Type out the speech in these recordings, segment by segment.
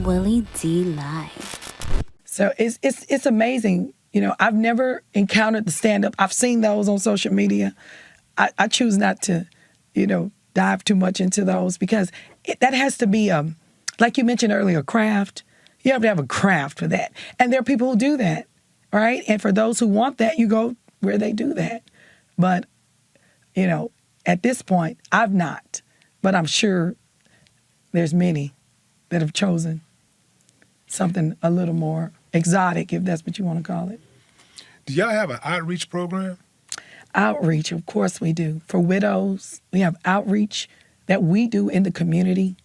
Willie D Live. So it's amazing. You know, I've never encountered the stand-up. I've seen those on social media. I choose not to, dive too much into those because that has to be, like you mentioned earlier, craft. You have to have a craft for that. And there are people who do that, right? And for those who want that, you go where they do that. But, at this point, I've not. But I'm sure there's many that have chosen something a little more exotic, if that's what you want to call it. Do y'all have an outreach program? Outreach, of course we do. For widows, we have outreach that we do in the community.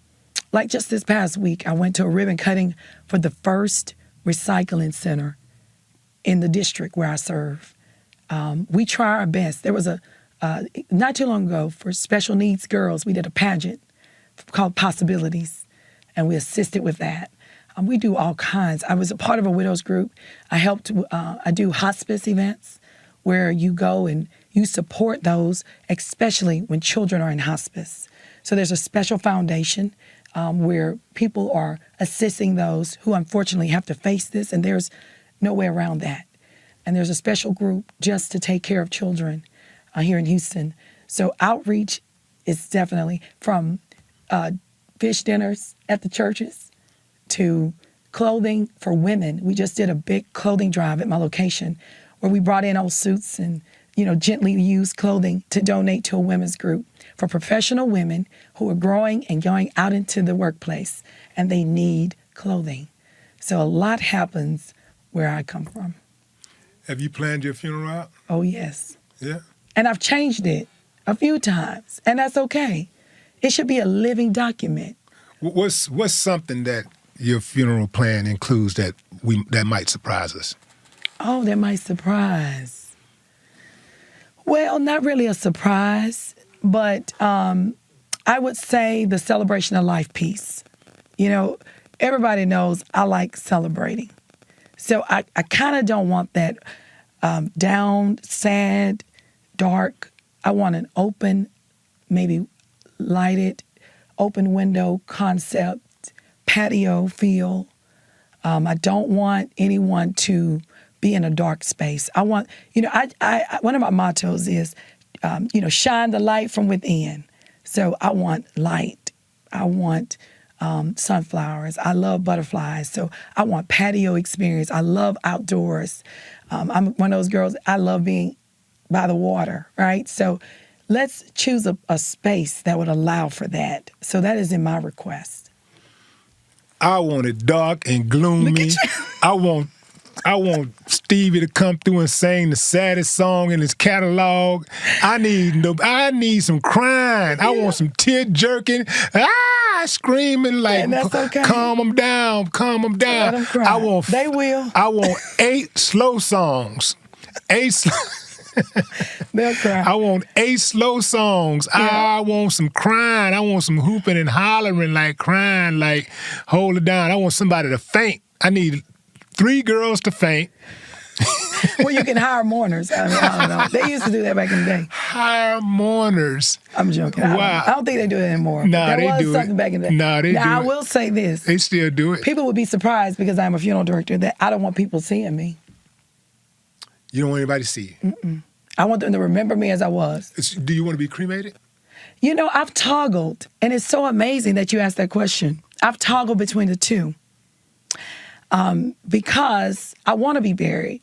Like just this past week, I went to a ribbon cutting for the first recycling center in the district where I serve. We try our best. There was not too long ago, for special needs girls, we did a pageant called Possibilities, and we assisted with that. We do all kinds. I was a part of a widows group. I do hospice events where you go and you support those, especially when children are in hospice. So there's a special foundation where people are assisting those who unfortunately have to face this, and there's no way around that. And there's a special group just to take care of children here in Houston. So outreach is definitely from fish dinners at the churches to clothing for women. We just did a big clothing drive at my location where we brought in old suits and, gently used clothing to donate to a women's group for professional women who are growing and going out into the workplace, and they need clothing. So a lot happens where I come from. Have you planned your funeral out? Oh, yes. Yeah? And I've changed it a few times, and that's okay. It should be a living document. What's something that your funeral plan includes that might surprise us? Oh, that might surprise. Well, not really a surprise, but I would say the celebration of life piece. Everybody knows I like celebrating. So I kind of don't want that down, sad, dark. I want an open, maybe lighted, open window concept, patio feel. I don't want anyone to be in a dark space. I want, I one of my mottos is, shine the light from within. So I want light. I want sunflowers. I love butterflies. So I want patio experience. I love outdoors. I'm one of those girls, I love being by the water, right? So let's choose a space that would allow for that. So that is in my request. I want it dark and gloomy. I want Stevie to come through and sing the saddest song in his catalog. I need some crying. I want some tear jerking. Screaming like, and that's okay. Calm them down. Let them cry. They will. I want 8 slow songs. They'll cry. I want 8 slow songs. Yeah. I want some crying. I want some hooping and hollering, like crying, like hold it down. I want somebody to faint. I need 3 girls to faint. Well, you can hire mourners. I don't know. They used to do that back in the day. Hire mourners. I'm joking. Wow. I don't think they do it anymore. Nah, they do something it. back in the day. Nah, they do I it. will say this. They still do it. People would be surprised because I'm a funeral director that I don't want people seeing me. You don't want anybody to see you? Mm-mm. I want them to remember me as I was. Do you want to be cremated? I've toggled, and it's so amazing that you asked that question. I've toggled between the two because I want to be buried.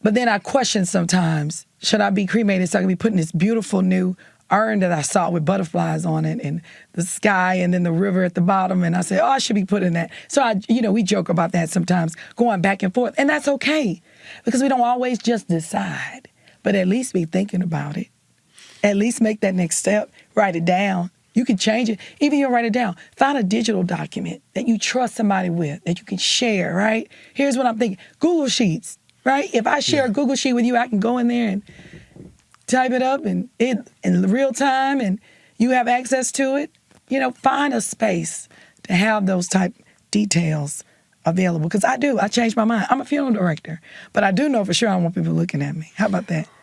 But then I question sometimes, should I be cremated so I can be put in this beautiful new urn that I saw with butterflies on it and the sky and then the river at the bottom. And I said, I should be put in that. So, we joke about that sometimes, going back and forth. And that's okay because we don't always just decide, but at least be thinking about it. At least make that next step, write it down. You can change it. Even you write it down. Find a digital document that you trust somebody with, that you can share, right? Here's what I'm thinking. Google Sheets, right? If I share a Google Sheet with you, I can go in there and type it up and in real time and you have access to it. Find a space to have those type details available. Because I changed my mind. I'm a funeral director, but I do know for sure I don't want people looking at me. How about that?